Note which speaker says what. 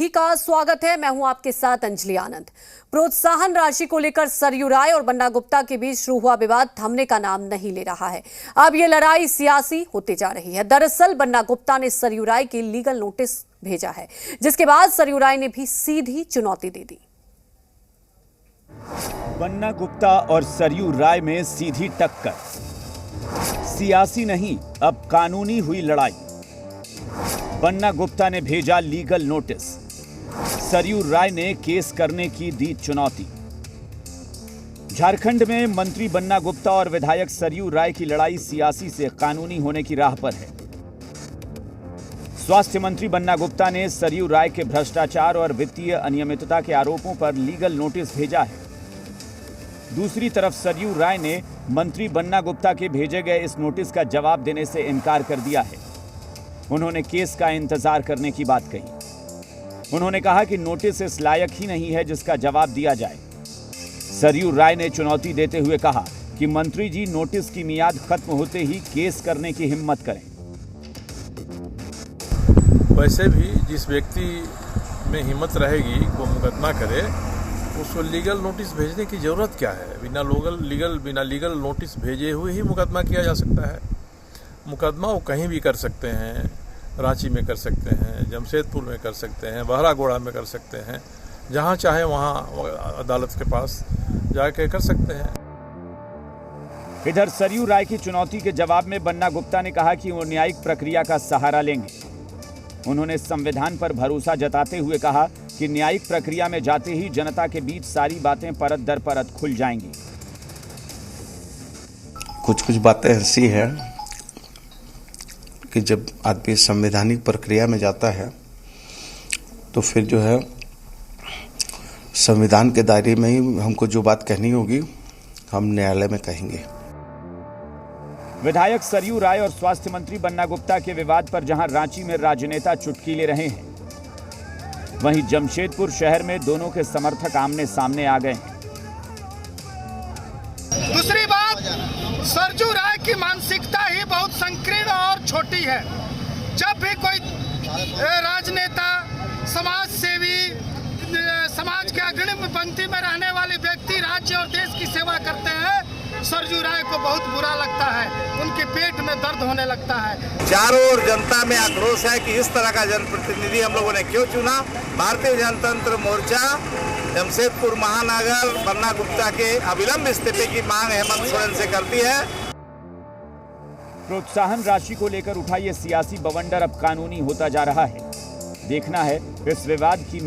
Speaker 1: ही का स्वागत है। मैं हूं आपके साथ अंजलि आनंद। प्रोत्साहन राशि को लेकर सरयू राय और बन्ना गुप्ता के बीच शुरू हुआ विवाद थमने का नाम नहीं ले रहा है। अब यह लड़ाई सियासी होती जा रही है। दरअसल बन्ना गुप्ता ने सरयू राय के लीगल नोटिस भेजा है, जिसके बाद सरयू राय ने भी सीधी चुनौती दे दी।
Speaker 2: बन्ना गुप्ता और सरयू राय में सीधी टक्कर। सियासी नहीं, अब कानूनी हुई लड़ाई। बन्ना गुप्ता ने भेजा लीगल नोटिस, सरयू राय ने केस करने की दी चुनौती। झारखंड में मंत्री बन्ना गुप्ता और विधायक सरयू राय की लड़ाई सियासी से कानूनी होने की राह पर है। स्वास्थ्य मंत्री बन्ना गुप्ता ने सरयू राय के भ्रष्टाचार और वित्तीय अनियमितता के आरोपों पर लीगल नोटिस भेजा है। दूसरी तरफ सरयू राय ने मंत्री बन्ना गुप्ता के भेजे गए इस नोटिस का जवाब देने से इनकार कर दिया है। उन्होंने केस का इंतजार करने की बात कही। उन्होंने कहा कि नोटिस इस लायक ही नहीं है जिसका जवाब दिया जाए। सरयू राय ने चुनौती देते हुए कहा कि मंत्री जी नोटिस की मियाद खत्म होते ही केस करने की हिम्मत करें।
Speaker 3: वैसे भी जिस व्यक्ति में हिम्मत रहेगी वो मुकदमा करे, उसको लीगल नोटिस भेजने की जरूरत क्या है? बिना लीगल नोटिस भेजे हुए ही मुकदमा किया जा सकता है। मुकदमा वो कहीं भी कर सकते हैं, रांची में कर सकते हैं, जमशेदपुर में कर सकते हैं, बहरागोड़ा में कर सकते हैं, जहां चाहे वहां अदालत के पास जाके कर सकते हैं।
Speaker 2: इधर सरयू राय की चुनौती के जवाब में बन्ना गुप्ता ने कहा कि वो न्यायिक प्रक्रिया का सहारा लेंगे। उन्होंने संविधान पर भरोसा जताते हुए कहा कि न्यायिक प्रक्रिया में जाते ही जनता के बीच सारी बातें परत दर परत खुल जाएंगी।
Speaker 4: कुछ बातें ऐसी है कि जब आदमी संवैधानिक प्रक्रिया में जाता है तो फिर जो है संविधान के दायरे में ही हमको जो बात कहनी होगी हम न्यायालय में कहेंगे।
Speaker 2: विधायक सरयू राय और स्वास्थ्य मंत्री बन्ना गुप्ता के विवाद पर जहां रांची में राजनेता चुटकी ले रहे हैं, वहीं जमशेदपुर शहर में दोनों के समर्थक आमने सामने आ गए हैं।
Speaker 5: दूसरी बात, सरयू राय की मानसिकता ही बहुत संकीर्ण और छोटी है। जब भी कोई राजनेता, समाज सेवी, समाज के अग्रणी पंक्ति में रहने वाले व्यक्ति राज्य और देश की सेवा करते हैं, सरयू राय को बहुत बुरा लगता है, उनके पेट में दर्द होने लगता है।
Speaker 6: चारों ओर जनता में आक्रोश है कि इस तरह का जनप्रतिनिधि हम लोगों ने क्यों चुना। भारतीय जनतंत्र मोर्चा जमशेदपुर महानगर बन्ना गुप्ता के अविलंब इस्तीफे की मांग हेमंत सोरेन से करती है।
Speaker 2: प्रोत्साहन राशि को लेकर उठा ये सियासी बवंडर अब कानूनी होता जा रहा है। देखना है इस विवाद की